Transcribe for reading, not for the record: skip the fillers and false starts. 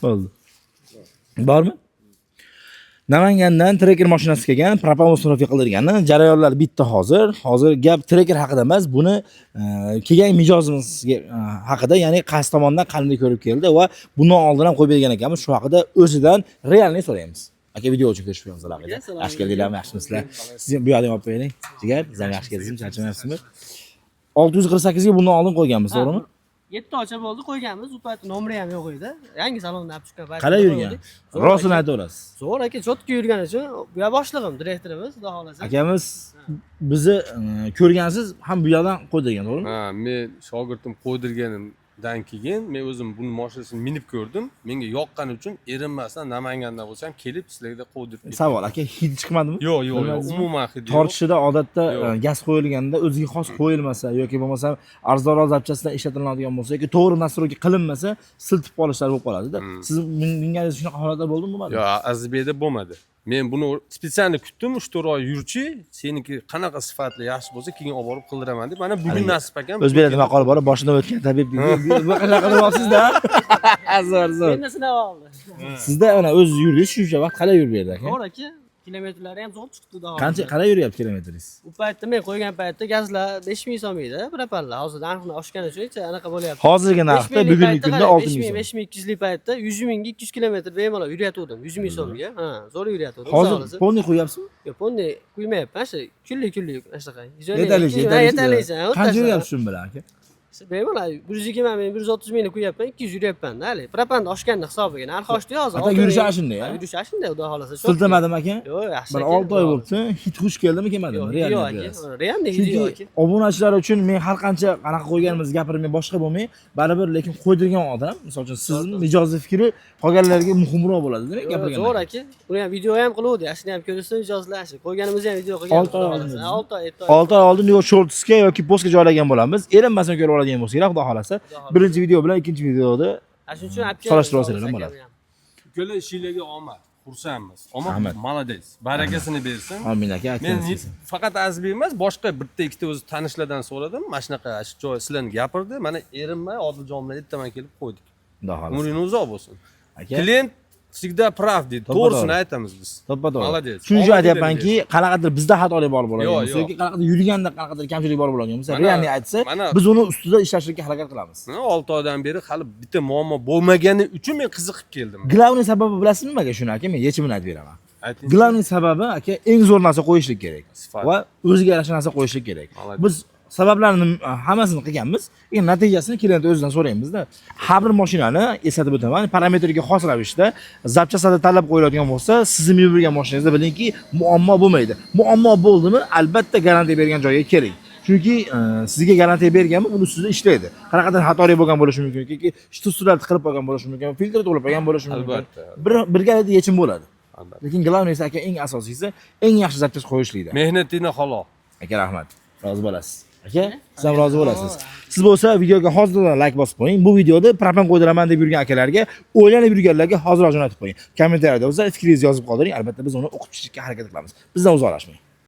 Bo'ldi. Bormi? Namangandan trekker mashinasi kelgan, propan mustrofi qildirgani, jarayonlar bitta hozir. Hozir gap trekker haqida emas, buni kelgan mijozimiz haqida, ya'ni qaysi tomondan qanday ko'rib keldi va bundan oldin ham qo'yib bergan ekanmiz. Shu haqida o'zidan realni so'raymiz. Aka video uchun ko'rishib qo'yamiz ularga. Yaxshi keldinglarmi, yaxshimisizlar? Siz bu yoqdan olib qo'ying. Jigar, siz ham yaxshi keldingizmi, charchamayapsizmi? 648 ga bundan oldin qo'yganmiz, to'g'rimi? 7 ocha bo'ldi qo'yganmiz. U paytda nomeri ham yo'q edi. Yangi salondan olib chiqqan paytda. Qalay yurgan? Rostini aytaverasiz. Zo'r aka, cho'tka yurgani uchun bu yoq boshlig'im, direktorimiz, xudo xolasa. Akamiz bizni ko'rgansiz ham bu yoqdan qo'ydirgan, to'g'rimi? Ha, men shogirdim qo'ydirganimdan keyin men o'zim buni mashinasini minib ko'rdim. Menga yoqqani uchun erinmasdan Namangandan bo'lsam kelib sizlarga qo'ydirib ketdim. Savol, aka, hid chiqmadimi? Yo'q, umuman hid yo'q. Tortishida odatda gaz qo'yilganda o'ziga xos qo'yilmasa yoki bo'lmasa arzonroq zapchasidan ishlatiladigan bo'lsa yoki to'g'ri nastroyga qilinmasa siltib qolishlar bo'lib qoladi-da. Siz bunga shunaqa holatlar bo'ldimi, bo'lmadimi? Yo'q, Azizbekda bo'lmadi. Men buni spesialni kutdim, 3-4 oy yurchi, seniki qanaqa sifatli yaxshi bo'lsa, keyin olib borib qildiraman deb. Mana bugun nasib ekan. O'zbekda maqol bor, boshidan o'tgan tabib deydi. Bu qanaqa qilyapsiz-da? Zo'r. Meni sinab oldi. Sizda ana o'z yurdingiz shuncha vaqt qalay yurib berdi aka? To'g'ri aka. Kilometrlari ham zo'r chiqdi xudo xolasa. Qancha qalay yuryapti kilometringiz? U paytda men qo'ygan paytda gazlar 5000 so'm edi, propanlar. Hozir narxi oshgani uchun anaqa bo'lyapti. Hozirgi narxda bugungi kunda 6000 so'm. 5200 lik paytda 100 mingga 200 kilometr bemalol yurayotgandim. 100 ming so'mga. Ha, zo'r yurayotgandim. Hozir ponni qo'yapsizmi? Yo'q, ponni qo'ymayapman. Shu kunlik shunaqa. Yetarlicha. Qancha yuryapsiz shun bilan aka? Bemalol 120 ming, 130 mingni qo'yapman, 200 yuryapman-da hali. Propanda oshganda hisobiga narxi oshdi hozir. Aka yurishi shunday, ya? Yurishi shunday, xudo xolasa. Siltamadimi aka? Yo'q, yaxshi. Bir 6 oy bo'libdi. Hid xush keldimi, kelmadimi? Yo'q aka. Realni hidi yo'q aka. Obunachilar uchun men har qancha qanaqa qo'yganimizni gapirmay boshqa bo'lmay, baribir lekin qo'ydirgan odam, misol uchun sizning mijozni fikri qolganlarga muhimroq bo'ladi, demak gapirgan. Zo'r aka. Buni ham video ham qiluvdi, yaxshini ham ko'rsin mijozlar. Qo'yganimizni ham video qilgan. 6 oy oldin. 6 oy oldin yo shortsga yoki postga joylagan bo'lamiz. Erinmasdan ko'rib oladigan bo'lsanglar, xudo xolasa. Birinchi video bilan ikkinchi videoda shuning uchun olib solishtirib olsanglar bo'ladi. Ukalar ishinglarga omad. Xursandmiz. Omad молодец. Barakasini bersin. Amin aka. Men faqat Azizbek emas, boshqa bitta ikkita o'zi tanishlardan so'radim. Mana shunaqa joy sizlarni gapirdi. Mana erinmay Odiljon bilan ertaman kelib qo'ydik. Xudo xolasa. Umringiz uzoq bo'lsin. Klient всегда прав deydi. To'g'risini aytamiz biz. To'ppa-to'g'ri. Молодец. Shuning uchun aytyapmanki, qanaqadir bizda xatolik bor bo'ladigan bo'lsa yoki qanaqadir yurganda qanaqadir kamchilik bor bo'ladigan bo'lsa, realni aytsa, biz uni ustida ishlashga harakat qilamiz. 6 oydan beri hali bitta muammo bo'lmagani uchun men qiziqib keldim. Glavniy sababi bilasizmi aka shuni aka? Men yechimini aytib beraman. Ayting. Glavniy sababi aka eng zo'r narsa qo'yishlik kerak va o'ziga yarasha narsa qo'yishlik kerak. Biz sabablarni hammasini qilganmiz. Endi natijasini klient o'zidan so'raymiz-da. Har bir mashinani eslatib o'taman, parametriga xos ravishda zapchasada tanlab qo'yiladigan bo'lsa, sizning yurgan mashinangizda bilingki, muammo bo'lmaydi. Muammo bo'ldimi, albatta garantiya bergan joyga keling. Chunki sizga garantiya berganmi, uni ustida ishlaydi. Qanaqadir xatolik bo'lgan bo'lishi mumkin yoki shtusularni qilib qo'ygan bo'lishi mumkin, filtr to'lib qo'ygan bo'lishi mumkin. Albatta. Birgalikda yechim bo'ladi. Lekin glavniysi aka eng asosiysi eng yaxshi zapchas qo'yishlikda. Mehnatingni halol. Aka rahmat. Rozi bo'lasiz. Aka, siz ham rozi bo'lasiz. Siz bo'lsa videoga hozirdan like bosib qo'ying. Bu videoda propan qo'ydiraman deb yurgan akalarga, o'ylanib yurganlarga hozir jo'natib qo'ying. Kommentariyada o'za fikringizni yozib qoldiring. Albatta biz uni o'qib chiqishga harakat qilamiz. Bizdan uzoqlashmang.